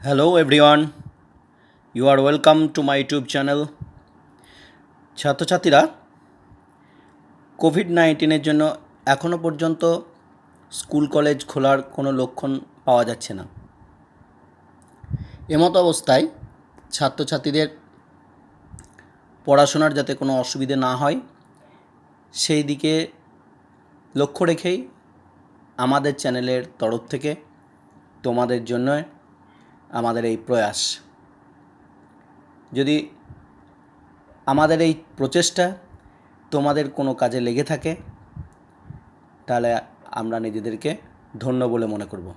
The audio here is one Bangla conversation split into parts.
Hello everyone, you are welcome to my YouTube channel. ছাত্রছাত্রীরা কোভিড-19 জন্য এখনও পর্যন্ত স্কুল কলেজ খোলার কোনো লক্ষণ পাওয়া যাচ্ছে না। এমতো অবস্থায় ছাত্রছাত্রীদের পড়াশোনার যাতে কোনো অসুবিধে না হয় সেই দিকে লক্ষ্য রেখেই আমাদের চ্যানেলের তরফ থেকে তোমাদের জন্য আমাদের এই প্রয়াস। যদি আমাদের এই প্রচেষ্টা তোমাদের কোনো কাজে লেগে থাকে তাহলে আমরা নিজেদেরকে ধন্য বলে মনে করব।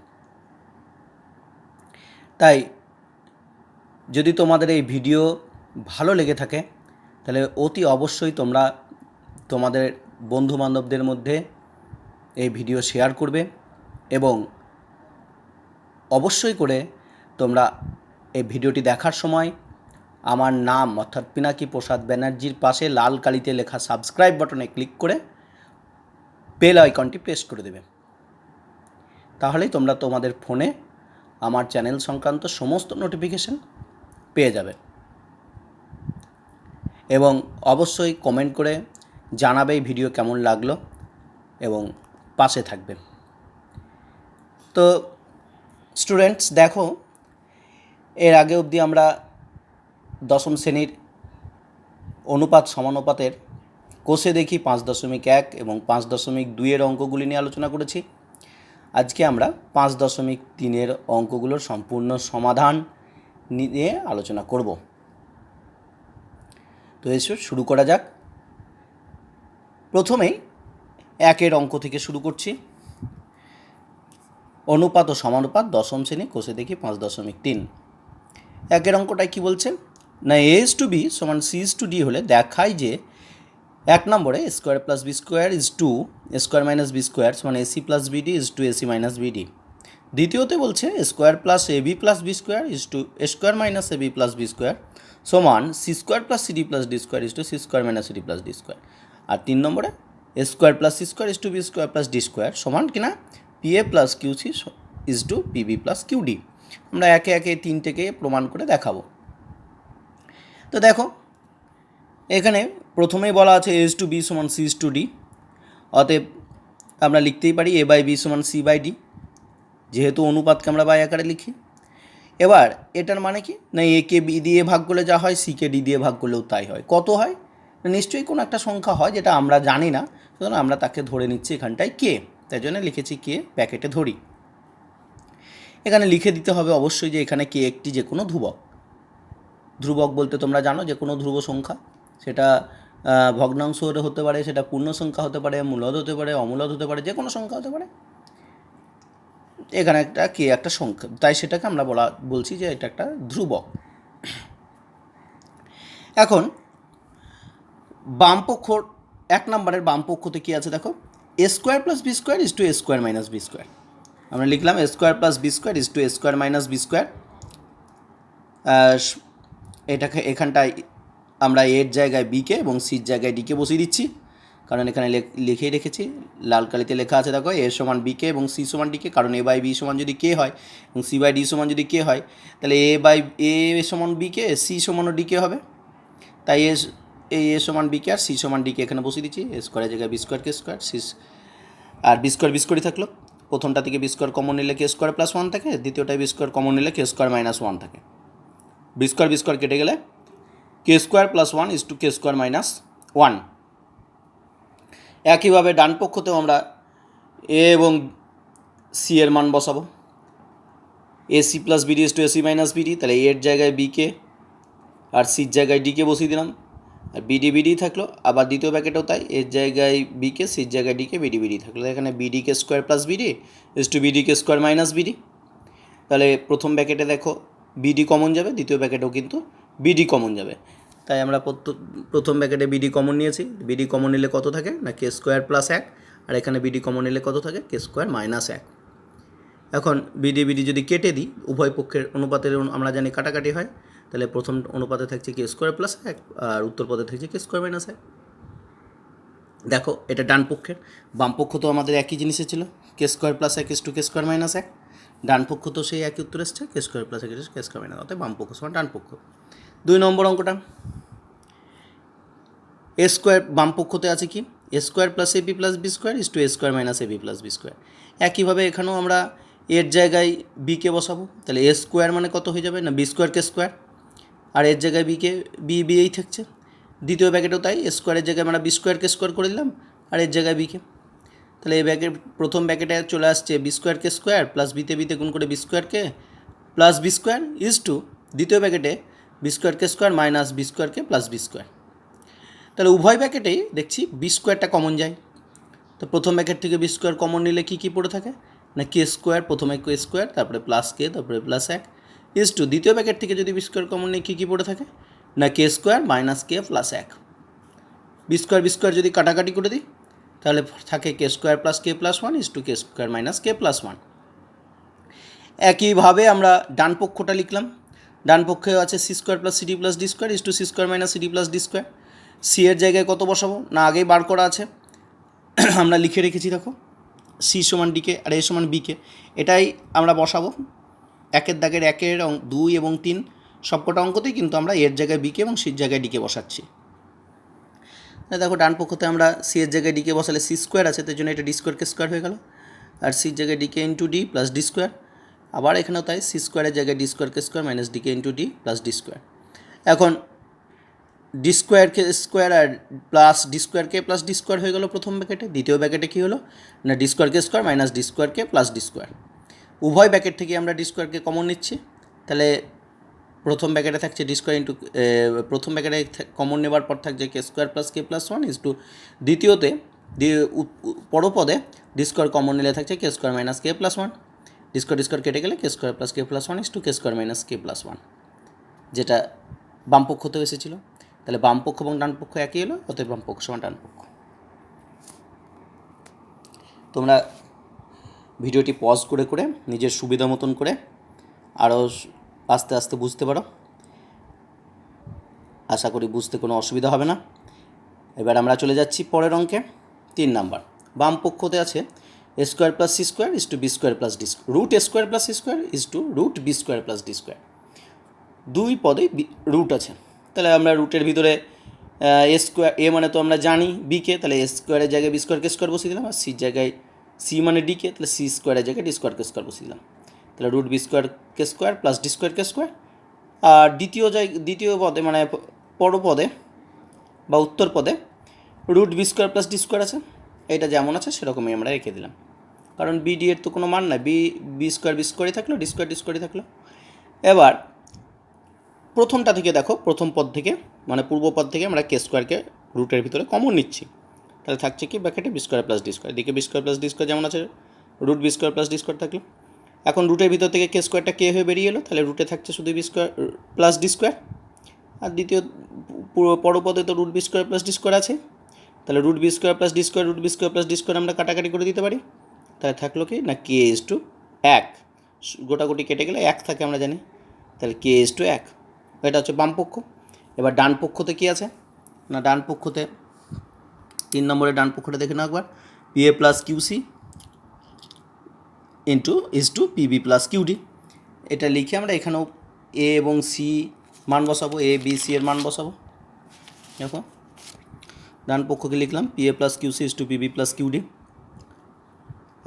তাই যদি তোমাদের এই ভিডিও ভালো লেগে থাকে তাহলে অতি অবশ্যই তোমরা তোমাদের বন্ধুবান্ধবদের মধ্যে এই ভিডিও শেয়ার করবে এবং অবশ্যই করে তোমরা এই ভিডিওটি দেখার সময় আমার নাম অর্থাৎ পিনাকি প্রসাদ ব্যানার্জির পাশে লাল কালিতে লেখা সাবস্ক্রাইব বাটনে ক্লিক করে বেল আইকনটি প্রেস করে দেবে। তাহলেই তোমরা তোমাদের ফোনে আমার চ্যানেল সংক্রান্ত সমস্ত নোটিফিকেশন পেয়ে যাবে এবং অবশ্যই কমেন্ট করে জানাবে এই ভিডিও কেমন লাগলো এবং পাশে থাকবে। তো স্টুডেন্টস দেখো, এর আগে অবধি আমরা দশম শ্রেণীর অনুপাত সমানুপাতের কোষে দেখি 5.1 এবং 5.2 অঙ্কগুলি নিয়ে আলোচনা করেছি। আজকে আমরা 5.3 অঙ্কগুলোর সম্পূর্ণ সমাধান নিয়ে আলোচনা করব। তো এসো শুরু করা যাক। প্রথমেই 1 অঙ্ক থেকে শুরু করছি। অনুপাত ও সমানুপাত দশম শ্রেণী কোষে দেখি 5.3। 1 অঙ্কটায় কী বলছে না, a/b সমান c/d হলে দেখায় যে 1 নম্বরে square plus B square is to square minus b square সমান ac plus BD is to AC minus bd. দ্বিতীয়তে বলছে square plus ab plus B square is to square minus ab plus B square সমান c square plus CD plus D square is to c square minus CD plus D square. আর 3 নম্বরে square plus C square is to b square plus D square সমান কিনা PA plus QC is to PB plus QD. আমরা একে একে 3টেকে প্রমাণ করে দেখাবো। তো দেখো, এখানে প্রথমেই বলা আছে a/b সমান c/d, অতএব আমরা লিখতেই পারি a/b সমান c/d, যেহেতু অনুপাতকে আমরা বাই আকারে লিখি। এবার এটার মানে কি না, একে বি দিয়ে ভাগ করলে যা হয় সিকে ডি দিয়ে ভাগ করলেও তাই হয়। কত হয়? নিশ্চয়ই কোনো একটা সংখ্যা হয় যেটা আমরা জানি না, সুতরাং আমরা তাকে ধরে নিচ্ছি এখানটায় কে, তাই জন্য লিখেছি কে প্যাকেটে ধরি। এখানে লিখে দিতে হবে অবশ্যই যে এখানে কে একটি যে কোনো ধ্রুবক। ধ্রুবক বলতে তোমরা জানো যে কোনো ধ্রুব সংখ্যা, সেটা ভগ্নাংশ হতে পারে, সেটা পূর্ণ সংখ্যা হতে পারে, মূলদ হতে পারে, অমূলদ হতে পারে, যে কোনো সংখ্যা হতে পারে। এখানে একটা কে একটা সংখ্যা, তাই সেটাকে আমরা বলছি যে এটা একটা ধ্রুবক। এখন বামপক্ষ 1 নম্বরের বামপক্ষতে কী আছে দেখো, এ square plus B square is to a square minus b square. আমরা লিখলাম a square plus B square is to a square minus b square. এটাকে এখানটায় আমরা এর জায়গায় বিকে এবং সির জায়গায় ডিকে বসিয়ে দিচ্ছি, কারণ এখানে লিখেই রেখেছি, লাল কালিতে লেখা আছে দেখো এ সমান বিকে এবং সি সমান ডিকে। কারণ এ বাই বি সমান যদি কে হয় এবং সি বাই ডি সমান যদি কে হয় তাহলে এ সমান বিকে, সি সমানও ডিকে হবে। তাই এ সমান বিকে আর সি সমান ডিকে এখানে বসিয়ে দিচ্ছি। এ স্কোয়ারের জায়গায় B square K square, C আর বি স্কোয়ারই থাকলো। প্রথমটা থেকে বি স্কোয়ার কমন নিলে কে স্কোয়ার প্লাস 1 থাকে, দ্বিতীয়টায় বি স্কোয়ার কমন নিলে কে স্কোয়ার মাইনাস 1 থাকে। বি স্কোয়ার কেটে গেলে k square plus 1 is to k square minus 1। একইভাবে ডান পক্ষতেও আমরা এ এবং সি এর মান বসাবো। AC plus BD is to AC minus BD, তাহলে এর জায়গায় বিকে আর সির জায়গায় ডিকে বসিয়ে দিলাম, আর বিডি থাকলো। আবার দ্বিতীয় প্যাকেটেও তাই, এর জায়গায় বিকে, সির জায়গায় ডিকে, বিডি থাকলো। এখানে b d k square plus BD is to b d k square minus BD. তাহলে প্রথম প্যাকেটে দেখো বিডি কমন যাবে, দ্বিতীয় প্যাকেটেও কিন্তু বিডি কমন যাবে। তাই আমরা প্রথম প্যাকেটে বিডি কমন নিয়েছি। বিডি কমন নিলে কত থাকে না কে স্কোয়ার প্লাস 1, আর এখানে বিডি কমন নিলে কত থাকে কে স্কোয়ার মাইনাস 1। এখন বিডি যদি কেটে দিই, উভয় পক্ষের অনুপাতের আমরা জানি কাটাকাটি হয়, তাহলে প্রথম অনুপাতে থাকছে কে স্কোয়ার প্লাস 1 আর উত্তর পদে থাকছে কে স্কোয়ার মাইনাস 1। দেখো এটা ডান পক্ষের, বাম পক্ষ তো আমাদের একই জিনিসে ছিল, k square plus 1 is to k square minus 1। ডান পক্ষ তো সেই একই উত্তর এসছে, কে স্কোয়ার প্লাস কে স্কোয়ার মাইনাস, অর্থাৎ বাম পক্ষ সমান ডান পক্ষ। 2 নম্বর অঙ্কটা, এ স্কোয়ার বাম পক্ষতে আছে কি, a square plus a B plus B square is to a square minus a B plus B square. একইভাবে এখানেও আমরা এর জায়গায় বিকে বসাবো, তাহলে এ স্কোয়ার মানে কত হয়ে যাবে না বি স্কোয়ারকে স্কোয়ার, আর এর জায়গায় বিকে বিই থাকছে। দ্বিতীয় ব্যাকেটেও তাই, এ স্কোয়ারের জায়গায় আমরা বি স্কোয়ারকে স্কোয়ার করে দিলাম, আর এর জায়গায় বিকে। তাহলে এই ব্যাকেট প্রথম ব্যাকেটে চলে আসছে বি স্কোয়ারকে স্কোয়ার প্লাস বিতে গুণ করে b square k plus B square is to দ্বিতীয় ব্যাকেটে b square k square minus b square k plus B square. তাহলে উভয় ব্যাকেটেই দেখছি বি স্কোয়ারটা কমন যায়। তো প্রথম ব্যাকেট থেকে বি স্কোয়ার কমন নিলে কী কী পড়ে থাকে না কে স্কোয়ার, প্রথমে কে স্কোয়ার তারপরে প্লাস কে তারপরে প্লাস 1 ইজ টু দ্বিতীয় ব্যাকেট থেকে যদি বি স্কোয়ার কমন নিয়ে কী কী পড়ে থাকে না k square minus k plus 1। B square যদি কাটাকাটি করে দিই তাহলে থাকে k square plus k plus 1 is to k square minus k plus 1। একইভাবে আমরা ডান পক্ষটা লিখলাম, ডান পক্ষেও আছে c square plus CD plus D square is to c square minus CD plus D square. C এর জায়গায় কত বসাবো না আগেই বার করা আছে, আমরা লিখে রেখেছি দেখো, সি সমান ডিকে আর এ সমান বিকে, এটাই আমরা বসাবো। একের দাগের 1 2 এবং 3 সবকটা অঙ্কতেই কিন্তু আমরা এর জায়গায় বিকে এবং সির জায়গায় ডিকে বসাচ্ছি। দেখো ডান পক্ষতে আমরা সি এর জায়গায় ডিকে বসালে সি স্কোয়ার আছে, তার জন্য এটা ডি স্কোয়ারকে স্কোয়ার হয়ে গেল, আর সির জায়গায় d k into D plus D square. আবার এখানেও তাই, সি স্কোয়ারের জায়গায় d square k square minus d k into D plus D square. এখন ডি স্কোয়ারকে স্কোয়ার আর plus d square k plus D square হয়ে গেল প্রথম ব্যাকেটে। দ্বিতীয় ব্যাকেটে কী হলো না d square k square minus d square k plus D square. উভয় ব্যাকেট থেকে আমরা ডি স্কোয়ারকে কমন নিচ্ছি, তাহলে প্রথম ব্যাকেটে থাকছে ডি স্কোয়ার ইন্টু প্রথম ব্যাকেটে কমন নেবার পর থাকছে k square plus k plus 1 is to দ্বিতীয়তে পরপদে ডি স্কোয়ার কমন নিলে থাকছে k square minus k plus 1। D square কেটে গেলে k square plus k plus 1 is to k square minus k plus 1, যেটা বাম পক্ষতেও এসেছিলো। তাহলে বাম পক্ষ এবং ডান পক্ষ একই এলো, অতএব বাম পক্ষ সমান ডান পক্ষ। তোমরা ভিডিওটি পজ করে করে নিজের সুবিধা মতন করে আরও আস্তে আস্তে বুঝতে পারো, আশা করি বুঝতে কোনো অসুবিধা হবে না। এবার আমরা চলে যাচ্ছি পরের অঙ্কে, 3 নাম্বার। বাম পক্ষতে আছে a square plus C square is to b square plus d root a square plus C square is to root b square plus D square. দুই পদে রুট আছে, তাহলে আমরা রুটের ভিতরে এ স্কোয়ার এ মানে তো আমরা জানি বিকে, তাহলে এ স্কোয়ারের জায়গায় বি স্কোয়ারকে স্কোয়ার বসিয়ে দিলাম, আর সির জায়গায় সি মানে ডিকে, তাহলে সি স্কোয়ারের জায়গায় ডি স্কোয়ারকে স্কোয়ার বসিয়ে দিলাম, তাহলে root b square k square plus d square k square. আর দ্বিতীয় পদে মানে পরপদে বা উত্তর পদে root b square plus D square আছে, এটা যেমন আছে সেরকমই আমরা রেখে দিলাম, কারণ বি ডি এর তো কোনো মান নাই, বি স্কোয়ারই থাকলো, ডি স্কোয়ারই থাকলো। এবার প্রথমটা থেকে দেখো, প্রথম পদ থেকে মানে পূর্ব পদ থেকে আমরা কে স্কোয়ারকে রুটের ভিতরে কমন নিচ্ছি, তাহলে থাকছে কি ব্র্যাকেটে b square plus D square, দিকে b square plus D square যেমন আছে root b square plus D square থাকলো। এখন রুটের ভিতর থেকে কে স্কোয়ারটা কে হয়ে বেরিয়ে এলো, তাহলে রুটে থাকছে শুধু b square plus D square, আর দ্বিতীয় পরপদে তো root b square plus D square আছে, তাহলে root b square plus D square root b square plus D square আমরা কাটাকাটি করে দিতে পারি, তাহলে থাকলো কি না কে ইজ টু 1, গোটাগুটি কেটে গেলে 1 থাকে আমরা জানি, তাহলে কে ইজ টু 1। এটা হচ্ছে বাম পক্ষ। এবার ডান পক্ষতে কী আছে না ডান পক্ষতে 3 নম্বরের ডান পক্ষটা দেখে নাও একবার, P A plus QC into is to PB plus QD. এটা লিখে আমরা এখানেও এ এবং সি মান বসাবো, এ বি সি এর মান বসাবো। দেখো ডান পক্ষকে লিখলাম P A plus QC is to PB plus QD.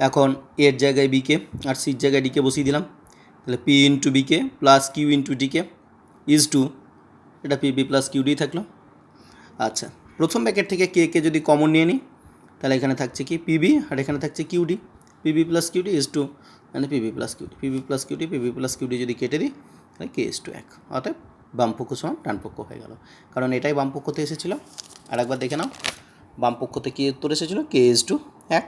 এখন এর জায়গায় বিকে আর সির জায়গায় ডিকে বসিয়ে দিলাম, তাহলে P into BK plus Q into DK is to এটা পিবি প্লাস কিউডি থাকলো। আচ্ছা, প্রথম ব্র্যাকেট থেকে কে যদি কমন নিয়ে নিই তাহলে এখানে থাকছে কি পিবি আর এখানে থাকছে QD, PB plus QD is to মানে পিবি প্লাস কিউডি যদি কেটে দিই তাহলে কে ইজ টু 1, অর্থাৎ বাম পক্ষ সমান ডান পক্ষ হয়ে গেল, কারণ এটাই বাম পক্ষতে এসেছিলো। আর একবার দেখে নাও, বাম পক্ষতে কী উত্তর এসেছিলো কে ইজ টু 1,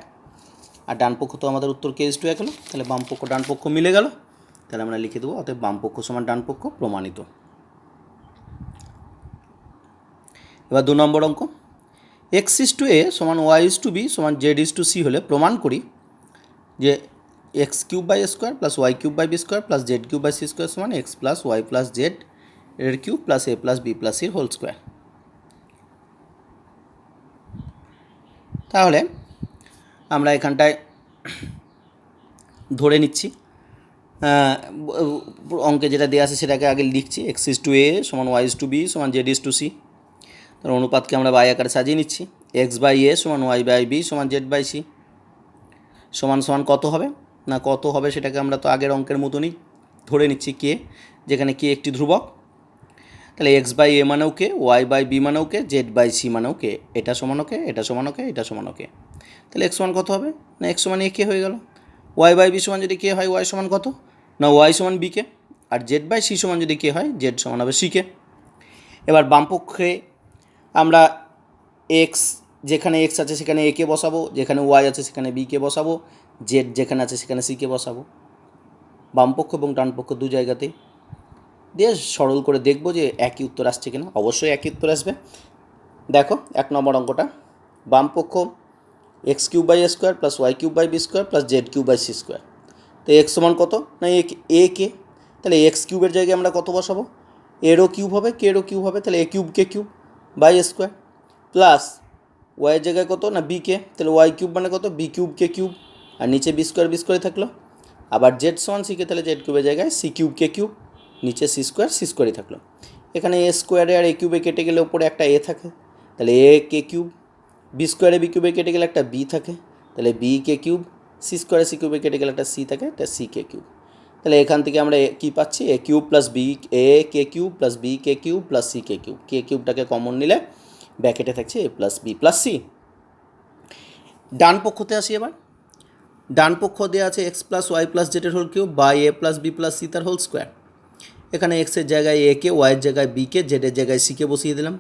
আর ডান পক্ষ তো আমাদের উত্তর কে ইজ টু 1 হলো, তাহলে বাম পক্ষ ডান পক্ষ মিলে গেল, তাহলে আমরা লিখে দেবো অতএব বাম পক্ষ সমান ডান পক্ষ প্রমাণিত। এবার 2 নম্বর অঙ্ক, এক্স ইজ টু এ সমান ওয়াই ইজ টু বি সমান জেড ইজ টু সি হলে প্রমাণ করি যে x cube by square plus y cube by b square plus z cube by c square সমান x plus y plus z এর cube plus a plus B plus সির হোল স্কোয়ার। তাহলে আমরা এখানটায় ধরে নিচ্ছি অঙ্কে যেটা দেওয়া আছে সেটাকে আগে লিখছি, এক্স ইস টু এ সমান ওয়াই ইস টু বি সমান জেড ইস টু সি। তার অনুপাতকে আমরা বাই আকারে সাজিয়ে নিচ্ছি, এক্স বাই এ সমান ওয়াই বাই বি সমান জেড বাই সি সমান সমান কত হবে না, কত হবে সেটাকে আমরা তো আগের অঙ্কের মতনই ধরে নিচ্ছি কে, যেখানে কে একটি ধ্রুবক। তাহলে এক্স বাই এ মানেও কে, ওয়াই বাই বি মানেও কে, জেড বাই সি মানেও কে, এটা সমান ওকে, এটা সমান ওকে, এটা সমান ওকে। তাহলে এক্স সমান কত হবে না, এক্স সমান এ কে হয়ে গেল। ওয়াই বাই বি সমান যদি কে হয়, ওয়াই সমান কত না ওয়াই সমান বি কে। আর জেড বাই সি সমান যদি কে হয়, জেড সমান হবে সি কে। এবার বামপক্ষে আমরা এক্স, যেখানে এক্স আছে সেখানে এ কে বসাবো, যেখানে ওয়াই আছে সেখানে বি কে বসাবো, জেড যেখানে আছে সেখানে সি কে বসাবো, বামপক্ষ এবং ডানপক্ষ দু জায়গাতেই দিয়ে সরল করে দেখব যে একই উত্তর আসছে কিনা। অবশ্যই একই উত্তর আসবে। দেখো 1 নম্বর অঙ্কটা, বামপক্ষ x cube by a square plus y cube by b square plus z cube by c square. তো এক্স সমান কত না এ কে, তাহলে এক্স কিউবের জায়গায় আমরা কত বসাবো, এরও কিউব হবে কেরও কিউব হবে, তাহলে a cube k cube by a square plus ওয়াইয়ের জায়গায় কত না বি কে, তাহলে ওয়াই কিউব মানে কত বি কিউব কে কিউব, আর নিচে বি স্কোয়ার থাকলো। আবার জেড সমান সি কে, তাহলে জেড কিউবের জায়গায় সি কিউব কে কিউব, নিচে সি স্কোয়ারই থাকলো। এখানে এ স্কোয়ারে আর এ কিউবে কেটে গেলে ওপরে একটা এ থাকে, তাহলে এ কে কিউব, বি স্কোয়ারে বি কিউবে কেটে গেলে একটা বি থাকে, তাহলে বি কে কিউব, সি স্কোয়ারে সি কিউবে কেটে গেলে একটা সি থাকে, একটা সি কে কিউব। তাহলে এখান থেকে আমরা কী পাচ্ছি, a cube plus b, a k cube plus B k cube plus c k cube, k কিউবটাকে কমন নিলে ব্র্যাকেটে থাকছে a plus B plus c. ডান পক্ষতে আসি এবার, ডান পক্ষ দেওয়া আছে এক্স প্লাস ওয়াই প্লাস জেডের whole cube by A plus B plus c তার হোল স্কোয়ার। এখানে এক্সের জায়গায় এ কে, ওয়াইয়ের জায়গায় বি কে, জেডের জায়গায় সি কে বসিয়ে দিলাম।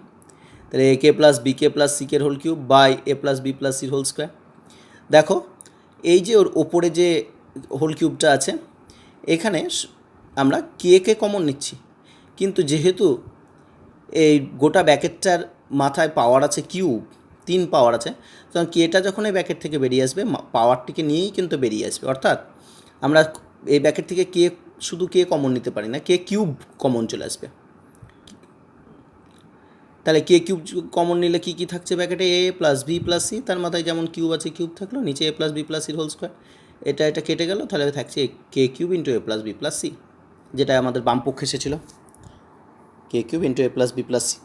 তাহলে A K plus B K plus C কের whole cube by A plus B plus সির হোল স্কোয়ার। দেখো এই যে ওর ওপরে যে হোল কিউবটা আছে, এখানে আমরা কে কমন নিচ্ছি, কিন্তু যেহেতু এই গোটা ব্যাকেটটার মাথায় পাওয়ার আছে কিউব, 3 পাওয়ার আছে, সুতরাং কেটা যখন এই ব্যাকেট থেকে বেরিয়ে আসবে পাওয়ারটিকে নিয়েই কিন্তু বেরিয়ে আসবে। অর্থাৎ আমরা এই ব্যাকেট থেকে কে শুধু কে কমন নিতে পারি না, কে কিউব কমন চলে আসবে। তাহলে কে কিউব কমন নিলে কী কী থাকছে ব্যাকেটে, এ প্লাস বি প্লাস সি, তার মাথায় যেমন কিউব আছে কিউব থাকলো, নিচে এ প্লাস বি প্লাস সির হোল স্কোয়ার। এটা কেটে গেল, তাহলে থাকছে কে cube into a plus B plus C, যেটা আমাদের বামপক্ষে এসেছিলো কে cube into a plus B plus C.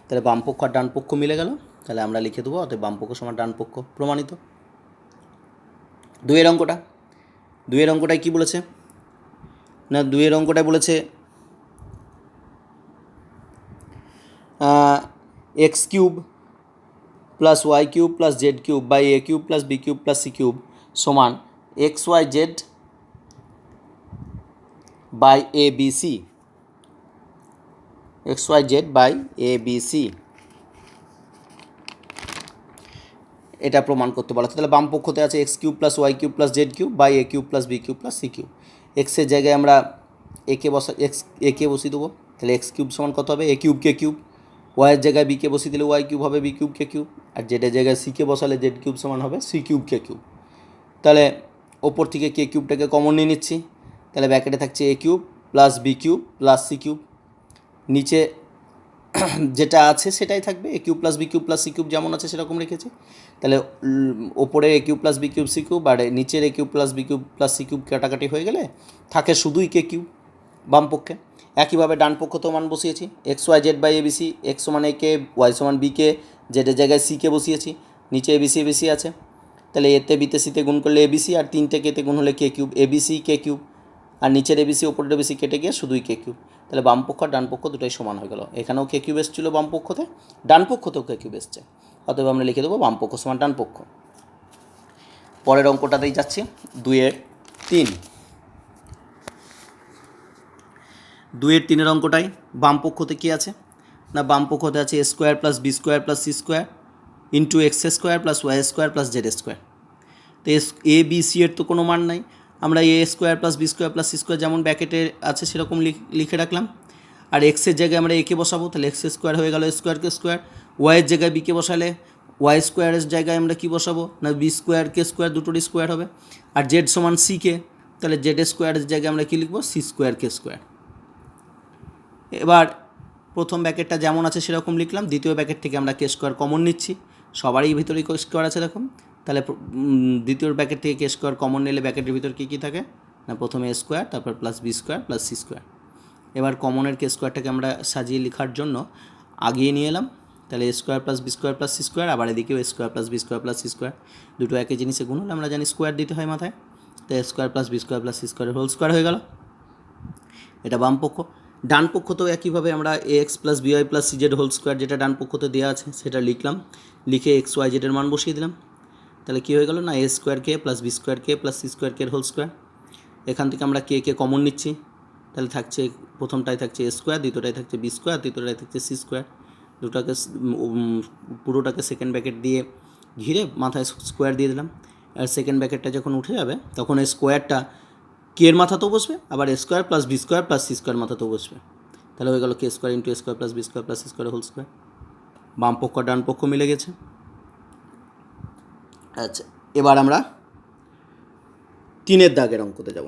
তাহলে বামপক্ষ আর ডান পক্ষ মিলে গেল, তাহলে আমরা লিখে দেবো অতএব বামপক্ষ সমান ডান পক্ষ, প্রমাণিত। দুইয়ের অঙ্কটায় কী বলেছে না, দুইয়ের অঙ্কটায় বলেছে x cube plus y cube plus z cube by a cube plus b cube plus c cube সমান x Y Z by A B C, x Y Z by A B c, এটা প্রমাণ করতে বলা আছে। তাহলে বাম পক্ষতে আছে x cube plus y cube plus z cube by a cube plus b cube plus c cube. এক্সের জায়গায় আমরা একে বসিয়ে দেবো, তাহলে এক্স কিউব সমান কত হবে, এ কিউব কে কিউব, ওয়াইয়ের জায়গায় বিকে বসিয়ে দিলে ওয়াই কিউব হবে বি কিউব কে কিউব, আর জেডের জায়গায় সিকে বসালে জেড কিউব সমান হবে সি কিউব কে কিউব। তাহলে ওপর থেকে কে কিউবটাকে কমন নিয়ে নিচ্ছি, তাহলে ব্র্যাকেটে থাকছে a cube plus b cube plus c cube, নিচে যেটা আছে সেটাই থাকবে, a cube plus b cube plus c cube যেমন আছে সেরকম রেখেছি। তাহলে ওপরে a cube plus b cube c cube আর নিচের a cube plus b cube plus c cube কাটাকাটি হয়ে গেলে থাকে শুধুই কে কিউব বাম পক্ষে। একইভাবে ডান পক্ষতেও মান বসিয়েছি, X Y Z by A B C, X সমান এ কে, ওয়াই সমান বি কে, জেডের জায়গায় সি কে বসিয়েছি, নিচে এ বি সি আছে, তাহলে এতে বিতে সিতে গুণ করলে এ বি সি, আর 3টে কেতে গুণ হলে K cube, A B C k cube, আর নিচের এ বি সি ওপরের এ বি সি কেটে গিয়ে শুধুই কে কিউব। তাহলে বাম পক্ষ আর ডান পক্ষ দুটোই সমান হয়ে গেল, এখানেও কে কিউব এসেছিলো বাম পক্ষতে, ডান পক্ষতেও কে কিউব এসছে, অতএব আমরা লিখে দেবো বাম পক্ষ সমান ডান পক্ষ। পরের অঙ্কটাতেই যাচ্ছি, 2-3। 2-3 অঙ্কটাই বাম পক্ষতে কী আছে না, বাম পক্ষতে আছে a square plus B square plus C square into x square plus y square plus z square. তো এ বি সি এর তো কোনো মান নাই, আমরা a square plus B square plus C square যেমন ব্যাকেটে আছে সেরকম লিখে রাখলাম, আর এক্সের জায়গায় আমরা একে বসাবো, তাহলে এক্স স্কোয়ার হয়ে গেল স্কোয়ারকে স্কোয়ার, ওয়াইয়ের জায়গায় বিকে বসালে ওয়াই স্কোয়ারের জায়গায় আমরা কী বসাবো না বি স্কোয়ার কে স্কোয়ার, দুটোরই স্কোয়ার হবে, আর জেড সমান সি কে, তাহলে জেড স্কোয়ারের জায়গায় আমরা কী লিখবো সি স্কোয়ার কে স্কোয়ার। এবার প্রথম ব্যাকেটটা যেমন আছে সেরকম লিখলাম, দ্বিতীয় ব্যাকেট থেকে আমরা কে স্কোয়ার কমন নিচ্ছি, সবারই ভিতরে কে স্কোয়ার আছে এরকম, তাহলে দ্বিতীয় ব্যাকেট থেকে কে স্কোয়ার কমন নিলে ব্যাকেটের ভিতর কী কী থাকে না প্রথমে এ স্কোয়ার তারপর plus B square plus C square. এবার কমনের কে স্কোয়ারটাকে আমরা সাজিয়ে লেখার জন্য আগিয়ে নিয়ে এলাম, তাহলে a square plus B square plus C square, আবার এদিকেও a square plus B square plus C square, দুটো একই জিনিসে গুণ হলে আমরা জানি স্কোয়ার দিতে হয় মাথায়, তো a square plus B square plus c স্কোয়ারের হোল স্কোয়ার হয়ে গেল। এটা বাম পক্ষ। ডান পক্ষতেও একইভাবে আমরা a x plus b y plus c z whole square যেটা ডান পক্ষতে দেওয়া আছে সেটা লিখলাম, লিখে এক্স ওয়াই জেডের মান বসিয়ে দিলাম, তাহলে কী হয়ে গেল না এ স্কোয়ার কে প্লাস বি স্কোয়ার কে প্লাস সি স্কোয়ার কে হোল স্কোয়ার। এখান থেকে আমরা কে কমন নিচ্ছি, তাহলে থাকছে প্রথমটায় থাকছে এ স্কোয়ার, দ্বিতীয়টায় থাকছে বি স্কোয়ার, তৃতীয়টায় থাকছে সি স্কোয়ার, দুটাকে পুরোটাকে সেকেন্ড ব্র্যাকেট দিয়ে ঘিরে মাথায় স্কোয়ার দিয়ে দিলাম। আর সেকেন্ড ব্র্যাকেটটা যখন উঠে যাবে তখন এই স্কোয়ারটা কে এর মাথাতেও বসবে, আবার a square plus B square plus C square মাথাতেও বসবে, তাহলে হয়ে গেল k square into a square plus B square plus C square whole square. বাম পক্ষ ডান পক্ষ মিলে গেছে। আচ্ছা, এবার আমরা 3-এর দাগের অঙ্কতে যাব।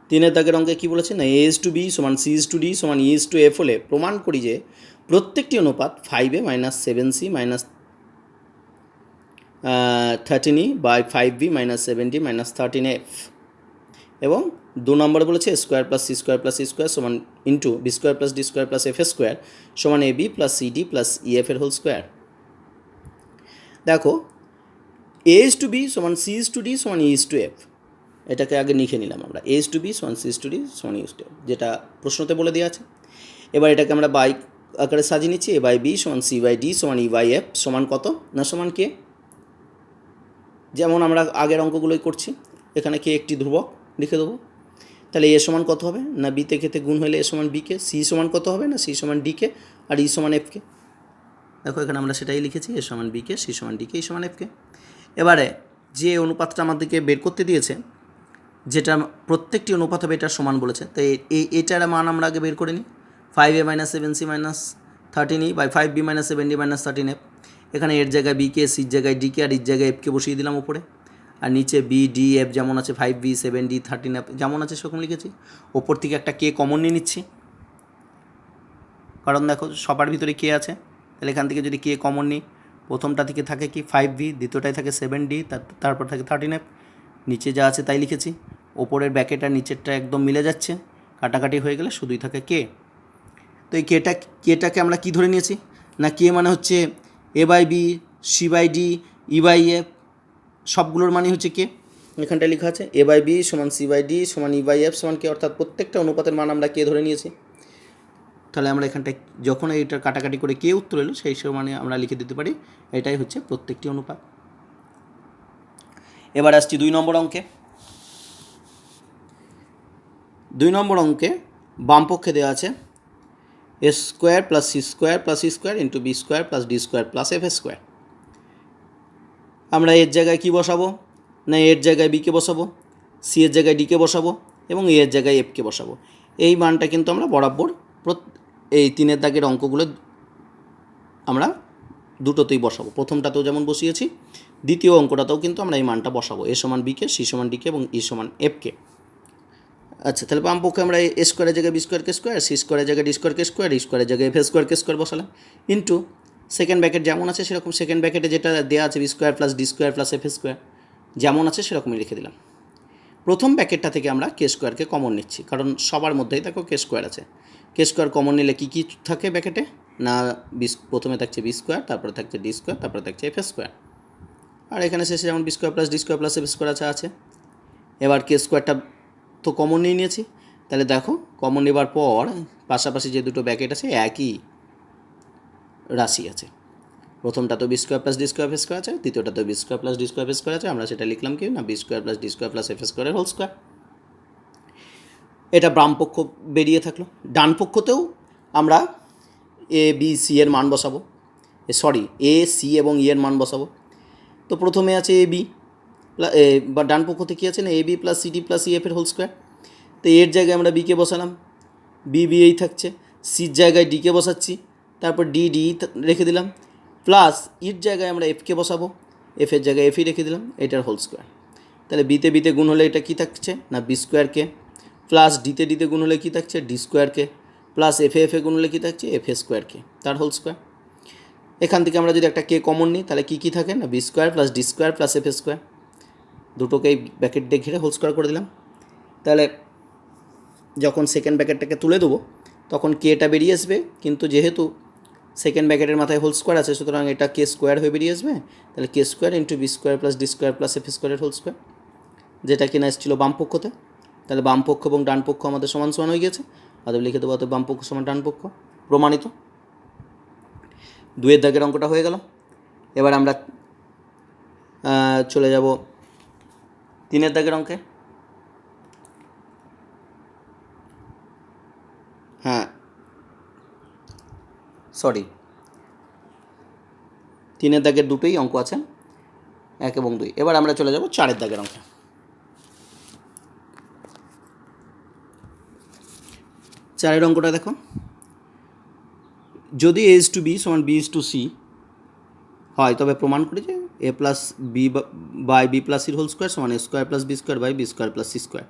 3-এর দাগের অঙ্কে কী বলেছে না এ ইজ টু বি সমান সি ইজ টু ডি সমান ই ইজ টু এফ হলে প্রমাণ করি যে প্রত্যেকটি অনুপাত 5a minus 7c minus 13e by 5b minus 7d minus 13f এবং 2 নম্বরে বলেছে square plus C square plus C square সমান into B square plus D square plus F square সমান A B plus c d plus e f এর হোল স্কোয়ার। দেখো এ ইজ টু বি সমান সি ইজ টু ডি সমান ই ইজ টু এফ, এটাকে আগে লিখে নিলাম আমরা, এ ইজ টু বি সমান সি ইজ টু ডি সমান ই ইজ টু এফ যেটা প্রশ্নতে বলে দেওয়া আছে। এবার এটাকে আমরা বাই আকারে সাজিয়ে নিচ্ছি, এ বাই বি সমান সি বাই ডি সমান ই বাই এফ সমান কত না সমান কে, যেমন আমরা আগের অঙ্কগুলোই করছি, এখানে কে একটি ধ্রুবক লিখে দেবো, তাহলে এ সমান কত হবে না বিতে খেতে গুণ হলে এ সমান বিকে, সি সমান কত হবে না সি সমান ডিকে আর ই সমান এফকে। দেখো এখানে আমরা সেটাই লিখেছি, এ সমান বিকে, সি সমান ডিকে, ই সমান এফকে। এবারে যে অনুপাতটা আমাদেরকে বের করতে দিয়েছে, যেটা প্রত্যেকটি অনুপাত হবে এটার সমান বলেছে, তো এটার মান আমরা আগে বের করে নিই। 5a minus 7c minus 13e by 5b minus 7d minus 13f, এখানে এর জায়গায় বিকে, সির জায়গায় ডিকে আর ইর জায়গায় এফকে বসিয়ে দিলাম উপরে, আর নিচে বি ডি এফ যেমন আছে 5b 7d 13f যেমন আছে সেরকম লিখেছি। ওপর থেকে একটা কে কমন নিয়ে নিচ্ছি, কারণ দেখো সবার ভিতরে কে আছে, তাহলে এখান থেকে যদি কে কমন নিই, প্রথমটা থেকে থাকে কি 5b, দ্বিতীয়টায় থাকে 7d, তারপর থাকে 13f, নিচে যা আছে তাই লিখেছি, ওপরের ব্যাকেট আর নিচেরটা একদম মিলে যাচ্ছে, কাটাকাটি হয়ে গেলে শুধুই থাকে কে। তো এই কেটাকে আমরা কি ধরে নিয়েছি না কে মানে হচ্ছে a by b, c by d, e by f, সবগুলোর মানে হচ্ছে কে, এখানটা লেখা আছে এ বাই বি সমান সি বাই ডি সমান ই বাই এফ সমান কে, অর্থাৎ প্রত্যেকটা অনুপাতের মান আমরা কে ধরে নিয়েছি। তাহলে আমরা এখানটায় যখন এইটার কাটাকাটি করে কে উত্তর এলো সেই মানে আমরা লিখে দিতে পারি এটাই হচ্ছে প্রত্যেকটি অনুপাত। এবার আসছি 2 নম্বর অঙ্কে। 2 নম্বর অঙ্কে বাম পক্ষে দেওয়া আছে a square plus C square plus C square into B square plus D square plus F square. আমরা এর জায়গায় কী বসাবো না এর জায়গায় বিকে বসাবো, সি এর জায়গায় ডিকে বসাবো এবং এর জায়গায় এফকে বসাবো। এই মানটা কিন্তু আমরা বরাবর এই 3-এর দাগের অঙ্কগুলো আমরা দুটোতেই বসাবো, প্রথমটাতেও যেমন বসিয়েছি দ্বিতীয় অঙ্কটাতেও কিন্তু আমরা এই মানটা বসাবো, এ সমান বিকে, সি সমান ডিকে এবং ই সমান এফকে। আচ্ছা, তাহলে বাম পক্ষে আমরা এ স্কোয়ারের জায়গায় B square K square, C স্কোয়ারের জায়গায় D square K square, E স্কোয়ারের জায়গায় এফ স্কোয়ার কে স্কোয়ার বসালাম, ইন্টু সেকেন্ড ব্র্যাকেট যেমন আছে সেরকম সেকেন্ড ব্র্যাকেটে যেটা দেওয়া আছে B square plus D square plus F square যেমন আছে সেরকমই লিখে দিলাম। প্রথম ব্র্যাকেটটা থেকে আমরা কে স্কোয়ারকে কমন নিচ্ছি, কারণ সবার মধ্যেই দেখো কে স্কোয়ার আছে। কে স্কোয়ার কমন নিলে কী কী থাকে ব্র্যাকেটে না প্রথমে থাকছে বি স্কোয়ার, তারপরে থাকছে ডি স্কোয়ার, তারপরে থাকছে এফ স্কোয়ার, আর এখানে শেষে যেমন B square plus D square plus F square আছে। এবার কে স্কোয়ারটা তো কমন নিয়ে নিয়েছি, তাহলে দেখো কমন নেবার পর পাশাপাশি যে দুটো ব্র্যাকেট আছে একই রাশি আছে, প্রথমটা তো B square plus D square F square আছে, দ্বিতীয়টা তো B square plus D square F square আছে, আমরা সেটা লিখলাম কি না B square plus D square plus F স্কোয়ারের হোল স্কোয়ার। এটা বাম পক্ষ বেরিয়ে থাকলো। ডান পক্ষতেও আমরা এ বি সি এর মান বসাবো, এ সি এবং ই এর মান বসাবো। তো প্রথমে আছে এ বি বা ডান পক্ষতে কী আছে না a B plus c d plus e f এর হোল স্কোয়ার, তো এর জায়গায় আমরা বিকে বসালাম, বি এই থাকছে, সির জায়গায় ডিকে বসাচ্ছি, তারপর ডি রেখে দিলাম, প্লাস ইর জায়গায় আমরা এফকে বসাবো, এফের জায়গায় এফই রেখে দিলাম, এটার হোল স্কোয়ার। তাহলে বিতে গুণ হলে এটা কী থাকছে না বি স্কোয়ারকে, প্লাস ডিতে গুণ হলে কী থাকছে ডি স্কোয়ারকে, প্লাস এফে গুণ হলে কী থাকছে এফ স্কোয়ারকে, তার হোল স্কোয়ার। এখান থেকে আমরা যদি একটা কে কমন নিই তাহলে কী কী থাকে না B square plus D square plus F square, দুটোকেই ব্র্যাকেট দিয়ে ঘিরে হোল স্কোয়ার করে দিলাম। তাহলে যখন সেকেন্ড ব্র্যাকেটটাকে তুলে দেবো তখন কেটা বেরিয়ে আসবে, কিন্তু যেহেতু সেকেন্ড ব্র্যাকেটের মাথায় হোল স্কোয়ার আছে সুতরাং এটা কে স্কোয়ার হয়ে বেরিয়ে আসবে। তাহলে k square into B square plus D square plus F স্কোয়ারের হোল স্কোয়ার, যেটা কিনা এসেছিলো বাম পক্ষতে। তাহলে বাম পক্ষ এবং ডান পক্ষ আমাদের সমান সমান হয়ে গেছে, অতএব লিখে দেবো অতএব বাম পক্ষ সমান ডান পক্ষ, প্রমাণিত। 2 দাগের অঙ্কটা হয়ে গেল। এবার আমরা চলে যাব 3 দাগের অঙ্কে। হ্যাঁ সরি, 3 দাগের দুটোই অঙ্ক আছে, 1 এবং 2। এবার আমরা চলে যাব 4 দাগের অঙ্কে। 4 অঙ্কটা দেখো, যদি এ ইজ টু বি সমান বি ইজ টু সি হয় তবে প্রমাণ করি যে a plus b by b plus সির হোল স্কোয়ার সমান a square plus B square by b square plus C square.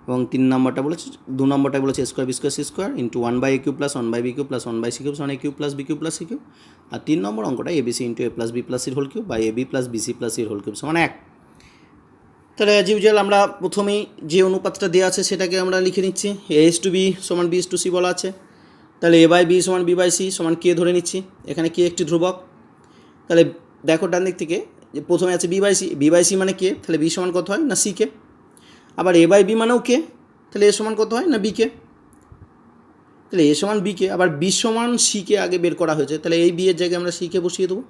এবং 3 নম্বরটা বলেছে, 2 নম্বরটাই বলেছে a square B square C square into 1 by a cube plus 1 by b cube plus 1 by c cube সমান a cube plus b cube plus c cube. আর 3 নম্বর অঙ্কটা a B c into a plus B plus সির whole cube by A B plus b c plus সির হোল কিউব সমান 1। তাহলে অ্যাজ ইউজুয়াল আমরা প্রথমেই যে অনুপাতটা দেওয়া আছে সেটাকে আমরা লিখে নিচ্ছি। এ ইজ টু বি সমান বি ইজ টু সি বলা আছে, তাহলে এ বাই বি সমান বি বাই সি সমান কে ধরে নিচ্ছি, এখানে কে একটি ধ্রুবক। তাহলে দেখো ডান দিক থেকে যে প্রথমে আছে বি বাই সি মানে কে, তাহলে বি সমান কত হয় না সি কে। আবার এ বাই বি মানেও কে, তাহলে এ সমান কত হয় না বি কে। তাহলে এ সমান বি কে, আবার বি সমান সি কে আগে বের করা হয়েছে, তাহলে এই বি এর জায়গায় আমরা সি কে বসিয়ে দেবো।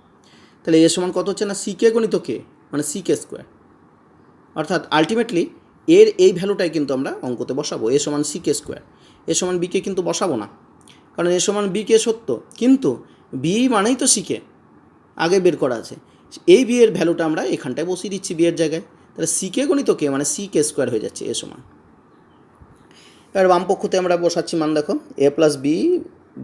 তাহলে এ সমান কত হচ্ছে না সি কে গণিত কে মানে সি কে স্কোয়ার। অর্থাৎ আলটিমেটলি এর এই ভ্যালুটাই কিন্তু আমরা অঙ্কতে বসাবো, এ সমান সি কে স্কোয়ার। এ সমান বি কে কিন্তু বসাবো না, কারণ এ সমান বি কে সত্য, কিন্তু বি মানেই তো সি কে আগে বের করা আছে। এই বি এর ভ্যালুটা আমরা এখানটায় বসিয়ে দিচ্ছি বি এর জায়গায়, তাহলে সি কে গণিত কে মানে সি কে স্কোয়ার হয়ে যাচ্ছে এ সমান। এবার বাম পক্ষতে আমরা বসাচ্ছি মান, দেখো a plus b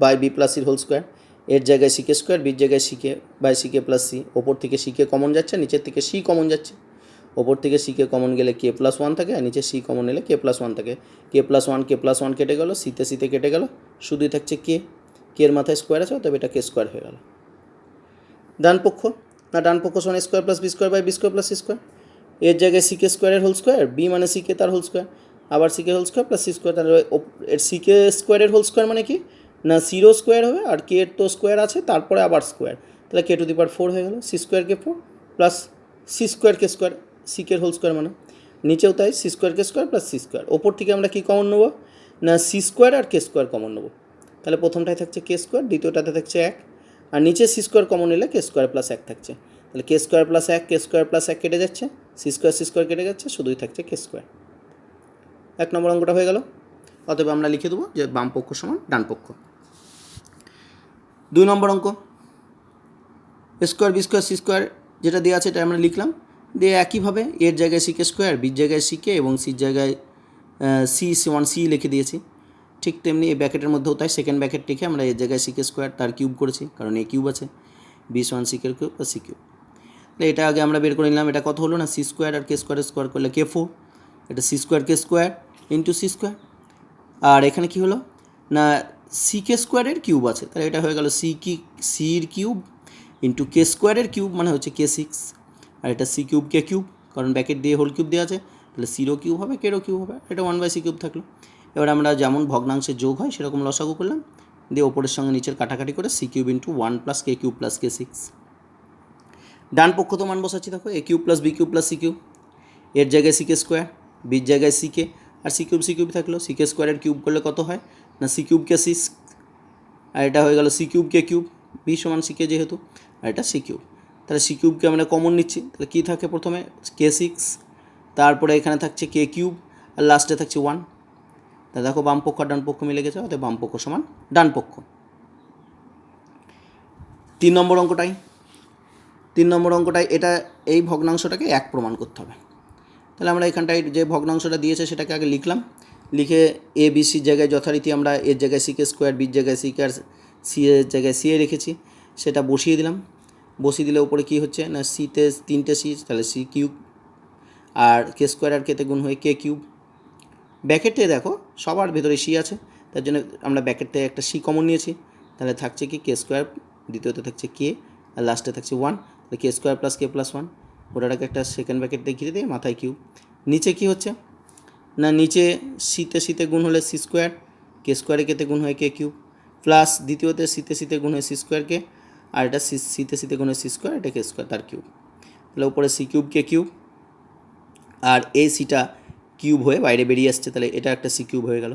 by b plus সির হোল স্কোয়ার, এর জায়গায় সি কে স্কোয়ার, বির জায়গায় c k by c k plus c. ওপর থেকে সি কে কমন যাচ্ছে, নিচের থেকে সি কমন যাচ্ছে। ওপর থেকে সি কে কমন গেলে কে প্লাস 1 থাকে, আর নিচে সি কমন এলে কে প্লাস 1 থাকে। কে প্লাস ওয়ান কেটে গেল, সিতে কেটে গেল, শুধুই থাকছে কে। কে এর মাথায় স্কোয়ার আছে, তবে এটা কে স্কোয়ার হয়ে গেল। ডান পক্ষ না, ডান পক্ষ সমান square plus B square by b square plus C square. এর জায়গায় সি কে স্কোয়ারের হোল স্কোয়ার, বি মানে সি কে তার হোল স্কোয়ার, আবার c k whole square plus C square. তাহলে এর সি কে স্কোয়ারের হোল স্কোয়ার মানে কি না সিরো স্কোয়ার হবে, আর কে এর তো স্কোয়ার আছে তারপরে আবার স্কোয়ার, তাহলে কে টু দি পাওয়ার 4 হয়ে গেল। সি স্কোয়ার কে 4 plus C square K square, C k whole square মানে নিচেও তাই C square K square plus C square. ওপর থেকে আমরা কী কমন নেবো না সি স্কোয়ার আর কে স্কোয়ার কমন নেবো, তাহলে প্রথমটায় থাকছে কে স্কোয়ার, দ্বিতীয়টাতে থাকছে 1, আর নিচে সি স্কোয়ার কমন নিলে কে স্কোয়ার প্লাস 1 থাকছে। তাহলে কে স্কোয়ার প্লাস 1 কে স্কোয়ার প্লাস 1 কেটে যাচ্ছে, সি স্কোয়ার কেটে যাচ্ছে, শুধুই থাকছে কে স্কোয়ার। 1 নম্বর অঙ্কটা হয়ে গেল। অতএব আমরা লিখে দেবো যে বাম পক্ষ সমান ডান পক্ষ। 2 নম্বর অঙ্ক, square B square C square যেটা দেওয়া আছে এটা আমরা লিখলাম, দিয়ে একইভাবে এর জায়গায় সি কে স্কোয়ার, বির জায়গায় সি কে এবং সির জায়গায় সি সমান সি লিখে দিয়েছি। ঠিক তেমনি এই ব্র্যাকেটের মধ্যেও তাই সেকেন্ড ব্র্যাকেট লিখে আমরা এর জায়গায় সি কে স্কোয়ার তার কিউব করেছি, কারণ এ কিউব আছে, বি সমান C k cube plus c cube. তাহলে এটা আগে আমরা বের করে নিলাম, এটা কত হলো না সি স্কোয়ার আর কে স্কোয়ার করলে কে 4, এটা C square K square into C square. আর এখানে কি হলো না সি কে স্কোয়ারের কিউব আছে, তাহলে এটা হয়ে গেল সির কিউব ইন্টু কে স্কোয়ারের কিউব মানে হচ্ছে কে 6, আর এটা সি কিউব কে কিউব, কারণ ব্র্যাকেট দিয়ে হোল কিউব দেওয়া আছে, তাহলে সিরো কিউব হবে কেরো কিউব হবে, এটা 1 বাই সি কিউব থাকলো। এবার আমরা যেমন ভগ্নাংশের যোগ হয় সেরকম লসাগু করলাম, দিয়ে ওপরের সঙ্গে নিচের কাটাকাটি করে c cube into 1 plus k cube plus k 6। ডান পক্ষ তো মান বসাচ্ছি, দেখো a cube plus b cube plus c cube, এর জায়গায় সি কে স্কোয়ার, বির জায়গায় সি কে, আর সি কিউব থাকলো, সি কে স্কোয়ারের কিউব করলে কত হয় না সি কিউব কে 6, আর এটা হয়ে গেল C cube k cube, B সমান সি কে যেহেতু, আর এটা সি কিউব। তাহলে সি কিউবকে আমরা কমন নিচ্ছি, তাহলে কী থাকে প্রথমে কে 6, তারপরে এখানে থাকছে কে কিউব, আর লাস্টে থাকছে 1। তা দেখো বাম পক্ষ আর ডান পক্ষ মিলে গেছে, অর্থাৎ বাম পক্ষ সমান ডান পক্ষ। 3 নম্বর অঙ্কটায় এটা এই ভগ্নাংশটাকে 1 প্রমাণ করতে হবে। তাহলে আমরা এখানটায় যে ভগ্নাংশটা দিয়েছে সেটাকে আগে লিখলাম, লিখে এ বি সির জায়গায় যথারীতি আমরা এর জায়গায় সি কে স্কোয়ার, বির জায়গায় সি কে, আর সি এর জায়গায় সি এ রেখেছি, সেটা বসিয়ে দিলাম। বসিয়ে দিলে উপরে কী হচ্ছে না সিতে 3টে সি, তাহলে সি কিউব, আর কে স্কোয়ার আর কেতে গুণ হয়ে কে কিউব। ব্র্যাকেটে দেখো সবার ভেতরে সি আছে, তার জন্য আমরা ব্র্যাকেট থেকে একটা সি কমন নিয়েছি, তাহলে থাকছে কি কে স্কোয়ার, দ্বিতীয়তে থাকছে কে, আর লাস্টে থাকছে 1, তাহলে k square plus k plus 1, ওটাকে একটা সেকেন্ড ব্র্যাকেট দেখিয়ে দিয়ে মাথায় কিউব। নিচে কি হচ্ছে না, নিচে সিতে সিতে গুণ হলে সি স্কোয়ার, কে স্কোয়ারে কেতে গুণ হয় কে কিউব, প্লাস দ্বিতীয়তে সিতে সিতে গুণ হয় সি স্কোয়ারকে, আর এটা সিতে সিতে গুণ হয় সি স্কোয়ার, এটা কে স্কোয়ার তার কিউব। তাহলে উপরে সি কিউব কে কিউব, আর এই সিটা কিউব হয়ে বাইরে বেরিয়ে আসছে, তাহলে এটা একটা সি কিউব হয়ে গেল।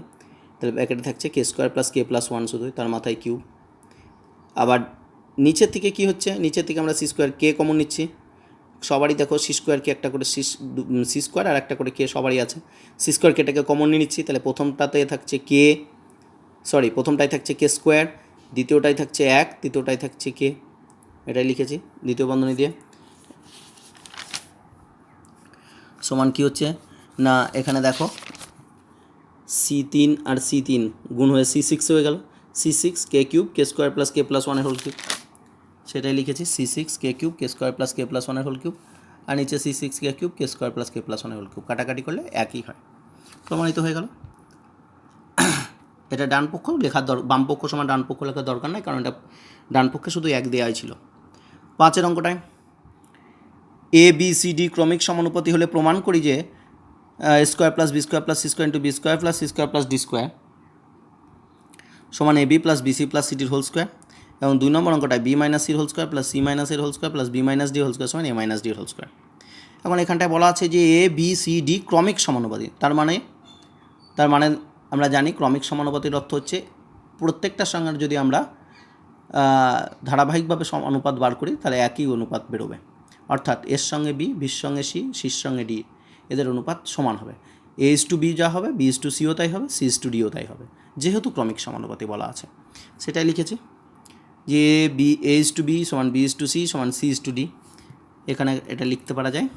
তাহলে ব্র্যাকেটে থাকছে k square plus k plus one, শুধু তার মাথায় কিউব। আবার নিচের থেকে কি হচ্ছে, নিচের থেকে আমরা সি স্কোয়ার কে কমন নিচ্ছি, সবারই দেখো সি স্কোয়ারকে একটা করে সি স্কোয়ার আর একটা করে কে সবারই আছে, সি স্কোয়ার কেটাকে কমন নিয়ে নিচ্ছি। তাহলে প্রথমটাতে থাকছে কে, প্রথমটাই থাকছে কে স্কোয়ার, দ্বিতীয়টাই থাকছে এক, তৃতীয়টাই থাকছে কে, এটাই লিখেছি দ্বিতীয় বন্ধনী দিয়ে। সমান কি হচ্ছে না, এখানে দেখো C3 আর C3 গুণ হয়ে C6 হয়ে গেল, C6 কে কিউব কে স্কোয়ার প্লাস কে প্লাস ওয়ানের হোল কিউব, সেটাই লিখেছি C6 কে কিউব কে স্কোয়ার প্লাস কে প্লাস ওয়ানের হোল কিউব, আর নিচে C6 কে কিউব কে স্কোয়ার প্লাস কে প্লাস ওয়ানের হোল কিউব, কাটাকাটি করলে একই হয়, প্রমাণিত হয়ে গেল। এটা ডান পক্ষ লেখার বাম পক্ষ সমান ডান পক্ষ লেখার দরকার নাই, কারণ এটা ডান পক্ষে শুধু এক দেওয়াই ছিল। 5 অঙ্কটায় এ বি সি ডি ক্রমিক সমানুপাতি হলে প্রমাণ করি যে square plus B square plus C square into B square plus C square plus D square সমান A B plus BC plus সিডির হোল স্কোয়ার, এবং 2 নম্বর অঙ্কটায় বি মাইনাস সির whole square plus C minus এর whole square plus B minus D whole square সমান এ মাইনাস ডির হোল স্কোয়ার। এখন এখানটায় বলা আছে যে এ বি সি ডি ক্রমিক সমানুপাতি, তার মানে আমরা জানি ক্রমিক সমানুপাতির অর্থ হচ্ছে প্রত্যেকটার সঙ্গে যদি আমরা ধারাবাহিকভাবে অনুপাত বার করি তাহলে একই অনুপাত বেরোবে, অর্থাৎ এর সঙ্গে বি, বির সঙ্গে সি, সির সঙ্গে ডি, এদের অনুপাত সমান হবে। এ ইস টু বি যা হবে, বি ইস টু সিও তাই হবে, সি ইস টু ডিও তাই হবে, যেহেতু ক্রমিক সমানুপাতি বলা আছে সেটাই লিখেছি যে B A is to b সমান বি ইস টু সি সমান সি ইস টু ডি। এখানে এটা লিখতে পারা যায়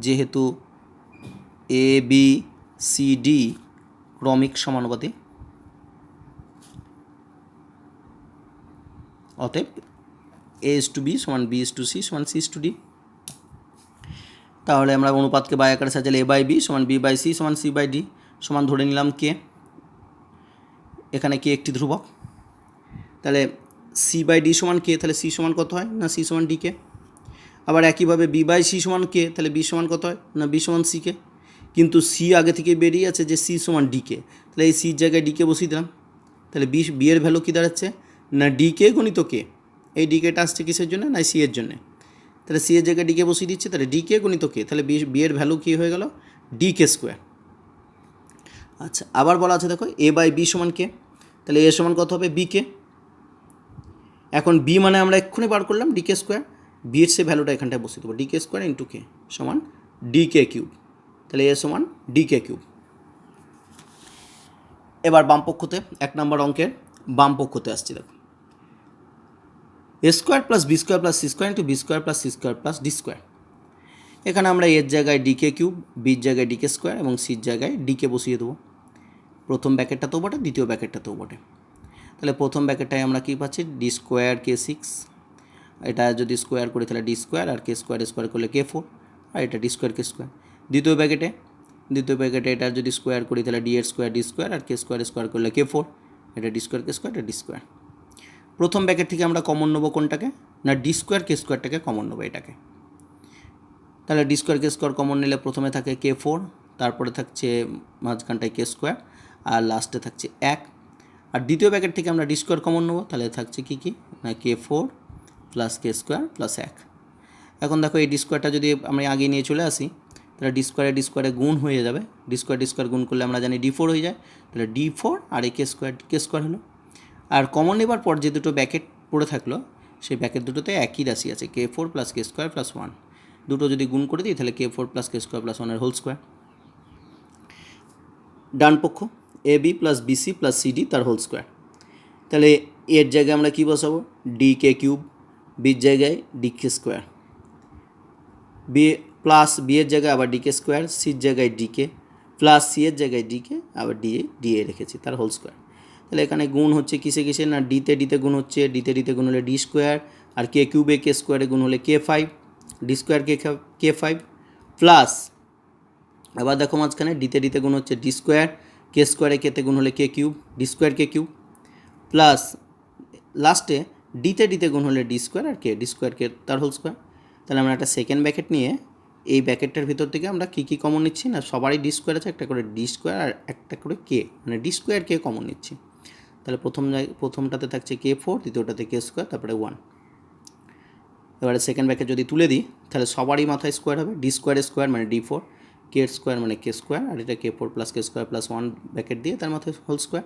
যেহেতু এ বি সি ডি ক্রমিক সমানুপাতি, অতএব এ ইস টু বি সমান বি ইস টু সি সমান সি ইস টু ডি। তাহলে আমরা অনুপাতকে বাই আকারে সাজালে এ বাই বি সমান বি বাই সি সমান সি বাই ডি সমান ধরে নিলাম কে, এখানে কে একটি ধ্রুবক, তাহলে সি বাই ডি সমান কে, তাহলে সি সমান কত হয় না সি সমান ডি কে। আবার একইভাবে বি বাই সি সমান কে, তাহলে বি সমান কত হয় না বি সমান সি কে, কিন্তু সি আগে থেকে বেরিয়ে আছে যে সি সমান ডি কে, তাহলে এই সির জায়গায় ডি কে বসিয়ে দিলাম, তাহলে বি এর ভ্যালু কী দাঁড়াচ্ছে না ডি কে গণিত কে, এই ডি কেটা আসছে কিসের জন্য না সি এর জন্যে, তাহলে সি এর জায়গায় ডি কে বসিয়ে দিচ্ছে, তাহলে ডি কে গণিত কে, তাহলে বি এর ভ্যালু কী হয়ে গেল ডি কে স্কোয়ার। আচ্ছা, আবার বলা আছে দেখো এ বাই বি সমান কে, তাহলে এ সমান কত হবে বি কে, এখন বি মানে আমরা এক্ষুনি বার করলাম ডি কে স্কোয়ার, বি এর সে ভ্যালুটা এখানটায় বসিয়ে দেবো, ডি কে স্কোয়ার ইন্টু কে সমান ডি কে কিউব, তাহলে এ সমান ডি কে কিউব। এবার বাম পক্ষতে 1 নম্বর অঙ্কের বাম পক্ষতে আসছে দেখো এ square plus B square plus C square into B square plus C square plus D square. এখানে আমরা এর জায়গায় ডি কে কিউব, বির জায়গায় ডি কে স্কোয়ার এবং সির জায়গায় ডি কে বসিয়ে দেবো, প্রথম ব্র্যাকেটটাতেও বটে দ্বিতীয় ব্র্যাকেটটাতেও বটে। তাহলে প্রথম ব্র্যাকেটটায় আমরা কী পাচ্ছি ডি স্কোয়ার কে সিক্স, এটা যদি স্কোয়ার করি তাহলে ডি স্কোয়ার, আর কে স্কোয়ার স্কোয়ার করলে কে ফোর, আর এটা ডি স্কোয়ার কে স্কোয়ার। দ্বিতীয় ব্র্যাকেটে এটা যদি স্কোয়ার করি তাহলে ডি এর স্কোয়ার ডি স্কোয়ার, আর কে স্কোয়ার স্কোয়ার করলে কে ফোর, এটা ডি স্কোয়ার কে স্কোয়ার, এটা ডি স্কোয়ার। প্রথম ব্র্যাকেট থেকে আমরা কমন নেবো কোনটাকে না ডি স্কোয়ার কে স্কোয়ারটাকে কমন নেবো এটাকে, তাহলে D square K square common নিলে প্রথমে থাকে কে ফোর, তারপরে থাকছে মাঝখানটায় কে স্কোয়ার, আর লাস্টে থাকছে এক। আর দ্বিতীয় ব্র্যাকেট থেকে আমরা ডি স্কোয়ার কমন নেবো, তাহলে থাকছে কী কী না কে ফোর প্লাস কে স্কোয়ার প্লাস এক। এখন দেখো এই ডি স্কোয়ারটা যদি আমি আগে নিয়ে চলে আসি তাহলে ডি স্কোয়ারে গুণ হয়ে যাবে, ডি স্কোয়ার গুণ করলে আমরা জানি ডি ফোর হয়ে যায়, তাহলে ডি ফোর আর এই কে স্কোয়ার হলো। আর কমন নেবার পর যে দুটো ব্র্যাকেট পড়ে থাকলো সেই ব্র্যাকেট দুটোতে একই রাশি আছে কে ফোর প্লাস কে স্কোয়ার প্লাস ওয়ান, দুটো যদি গুণ করে দিই তাহলে কে ফোর প্লাস কে স্কোয়ার প্লাস ওয়ানের হোল স্কোয়ার। ডান পক্ষ A B plus BC plus CD তার হোল স্কোয়ার, তাহলে এর জায়গায় আমরা কী বসাবো ডি কে কিউব, বির জায়গায় ডি কে স্কোয়ার, বি প্লাস বি এর জায়গায় আবার ডি কে স্কোয়ার, সির জায়গায় ডি কে প্লাস সি এর জায়গায় ডি কে আবার ডি এ রেখেছি তার হোল স্কোয়ার। তাহলে এখানে গুণ হচ্ছে কিসে না ডিতে গুণ হচ্ছে, ডিতে গুণ হলে ডি স্কোয়ার, আর কে কিউবে কে স্কোয়ারে গুণ হলে কে ফাইভ, ডি স্কোয়ার কে ফাইভ প্লাস আবার দেখো মাঝখানে ডিতে গুণ হচ্ছে ডি স্কোয়ার, কে স্কোয়ারে কেতে গুণ হলে কে কিউব, ডি স্কোয়ার কে কিউব প্লাস লাস্টে ডিতে গুণ হলে ডি স্কোয়ার আর কে ডি স্কোয়ার কে তার হোল স্কোয়ার। তাহলে আমরা একটা সেকেন্ড ব্র্যাকেট নিয়ে এই ব্র্যাকেটটার ভিতর থেকে আমরা কী কী কমন নিচ্ছি না, সবারই ডি স্কোয়ার আছে, একটা করে ডি স্কোয়ার আর একটা করে কে, মানে ডি স্কোয়ার কে কমন নিচ্ছি। তাহলে প্রথমটাতে থাকছে K4, দ্বিতীয়টাতে K স্কোয়ার, তারপরে 1। এবারে সেকেন্ড ব্র্যাকেট যদি তুলে দিই তাহলে সবারই মাথায় স্কোয়ার হবে, ডি স্কোয়ার মানে D4, কে স্কোয়ার মানে কে স্কোয়ার, আর এটা K4 প্লাস কে স্কোয়ার প্লাস 1 ব্র্যাকেট দিয়ে তার মাথায় হোল স্কোয়ার।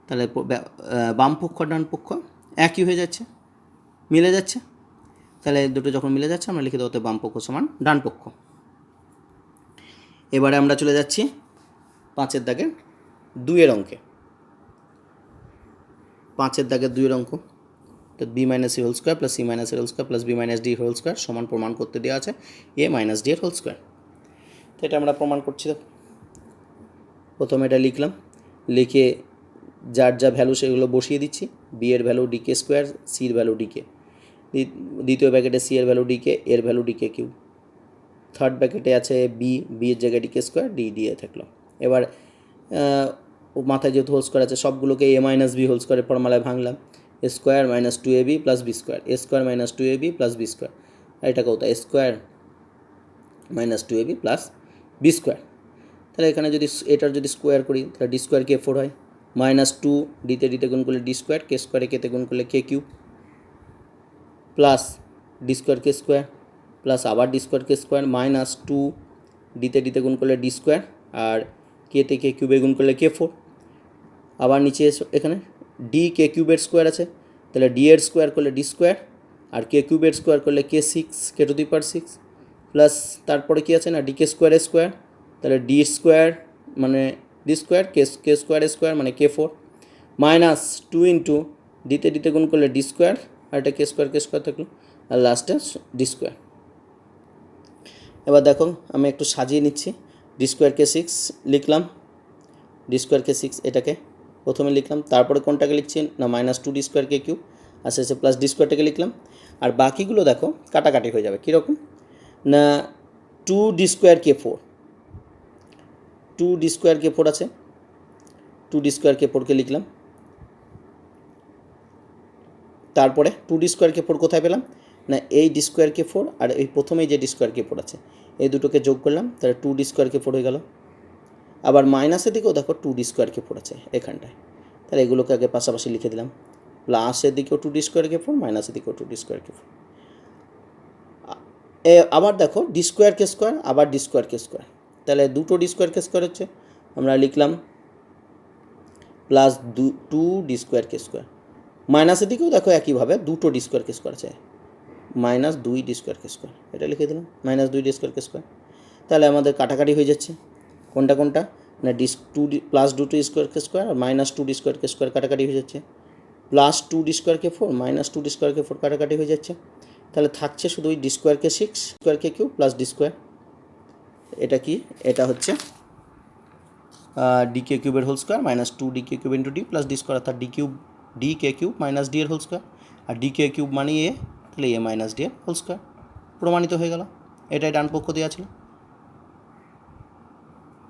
তাহলে বাম পক্ষ ডান পক্ষ একই হয়ে যাচ্ছে, মিলে যাচ্ছে। তাহলে দুটো যখন মিলে যাচ্ছে আমরা লিখে দেবো বাম পক্ষ সমান ডান পক্ষ। এবারে আমরা চলে যাচ্ছি 5-এর দাগের 2-এর অঙ্কে। 5-এর দাগের 2-এর অঙ্ক, তো B minus C whole square plus C minus এর whole square plus B minus D whole square সমান প্রমাণ করতে দেওয়া আছে এ মাইনাস ডি এর হোল স্কোয়ার। তো এটা আমরা প্রমাণ করছি। দেখো প্রথমে এটা লিখলাম, লিখে যার যা ভ্যালু সেগুলো বসিয়ে দিচ্ছি। বি এর ভ্যালু ডিকে স্কোয়ার, সির ভ্যালু ডিকে, দ্বিতীয় ব্র্যাকেটে সি এর ভ্যালু ডিকে, এর ভ্যালু ডিকে কিউ, থার্ড ব্র্যাকেটে আছে বি এর জায়গায় ডিকে স্কোয়ার, ডি এ থাকলো। এবার মাথায় যেহেতু হোল স্কোয়ার আছে সবগুলোকে এ মাইনাস বি হোল স্কোয়ারের ফর্মুলায় ভাঙলাম, A square minus 2ab plus B square, A square minus 2ab plus B square, আর এটা কত, A square minus 2ab plus B square. তাহলে এখানে যদি এটার যদি স্কোয়ার করি তাহলে ডি স্কোয়ার K4 হয়, মাইনাস 2 ডিতে গুণ করলে ডি স্কোয়ার, কে স্কোয়ারে কেতে গুণ করলে কে cube, plus D square K square, plus আবার D square K square, minus 2 ডিতে গুণ করলে ডি স্কোয়ার, আর কেতে কে কিউবে গুণ করলে K4। আবার নিচে এখানে ডি কে কিউবের স্কোয়ার আছে, তাহলে ডি এর স্কোয়ার করলে ডি স্কোয়ার, আর কে কিউবের স্কোয়ার করলে K6, K⁶, প্লাস তারপরে কী আছে না ডি কে স্কোয়ারের স্কোয়ার, তাহলে ডি স্কোয়ার মানে ডি স্কোয়ার, কে স্কোয়ারের স্কোয়ার মানে K4, মাইনাস 2 ইন্টু ডিতে গুণ করলে ডি স্কোয়ার, আর এটা কে স্কোয়ার থাকলো, আর লাস্টে ডি স্কোয়ার। এবার দেখো আমি একটু সাজিয়ে নিচ্ছি, ডি স্কোয়ার K6 লিখলাম, ডি স্কোয়ার K6 এটাকে প্রথমে লিখলাম, তারপরে কোনটাকে লিখছি না মাইনাস 2 ডি স্কোয়ার কে কিউ, আর শেষে প্লাস ডি স্কোয়ারটাকে লিখলাম। আর বাকিগুলো দেখো কাটাকাটি হয়ে যাবে, কীরকম না 2 D square K4, 2 D square K4 আছে, 2 ডি স্কোয়ার K4কে লিখলাম, তারপরে 2 ডি স্কোয়ার K4 কোথায় পেলাম না এই ডি স্কোয়ার K4 আর এই প্রথমেই যে ডি স্কোয়ার K4 আছে এই দুটোকে যোগ করলাম, তাহলে 2 ডি স্কোয়ার K4 হয়ে গেল। আবার মাইনাসের দিকেও দেখো 2 ডি স্কোয়ার K4 আছে এখানটায়, তাহলে এগুলোকে আগে পাশাপাশি লিখে দিলাম, প্লাসের দিকেও 2 ডি স্কোয়ার K4, মাইনাসের দিকেও 2 ডি স্কোয়ার K4। আবার দেখো ডি স্কোয়ার কে স্কোয়ার, আবার ডি স্কোয়ার কে স্কোয়ার, তাহলে দুটো ডি স্কোয়ার কে স্কোয়ার হচ্ছে, আমরা লিখলাম plus 2 D square K square. মাইনাসের দিকেও দেখো একইভাবে দুটো ডি স্কোয়ার কে স্কোয়ার আছে, minus 2 D square K square, এটা লিখে দিলাম minus 2 D square K square. তাহলে আমাদের কাটাকাটি হয়ে যাচ্ছে, কোনটা কোনটা না plus 2 D square K square আর minus 2 D square K square কাটাকাটি হয়ে যাচ্ছে, plus 2 D square K4 minus 2 D square K4 কাটাকাটি হয়ে যাচ্ছে। তাহলে থাকছে শুধু ওই D square K6 square K cube plus D square. এটা কি, এটা হচ্ছে ডি কে কিউবের whole square minus 2 D K cube into D plus D square, অর্থাৎ D K cube minus D এর হোল স্কোয়ার, আর ডি কে কিউব মানে এ, তাহলে এ মাইনাস ডি এর হোল স্কোয়ার প্রমাণিত হয়ে গেল। এটাই ডান পক্ষ দেওয়া ছিল।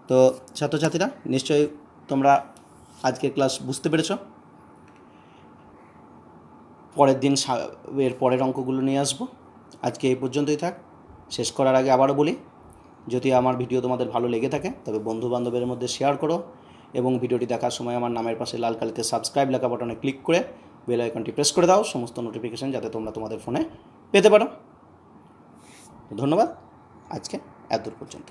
তো ছাত্রছাত্রীরা নিশ্চয়ই তোমরা আজকের ক্লাস বুঝতে পেরেছ। পরের দিন এর পরের অঙ্কগুলো নিয়ে আসবো। আজকে এই পর্যন্তই থাক। শেষ করার আগে আবারও বলি, যদি আমার ভিডিও তোমাদের ভালো লেগে থাকে তবে বন্ধুবান্ধবের মধ্যে শেয়ার করো, এবং ভিডিওটি দেখার সময় আমার নামের পাশে লাল কালিতে সাবস্ক্রাইব লেখা বাটনে ক্লিক করে বেল আইকনটি প্রেস করে দাও, সমস্ত নোটিফিকেশান যাতে তোমরা তোমাদের ফোনে পেতে পারো। ধন্যবাদ, আজকে এত দূর পর্যন্ত।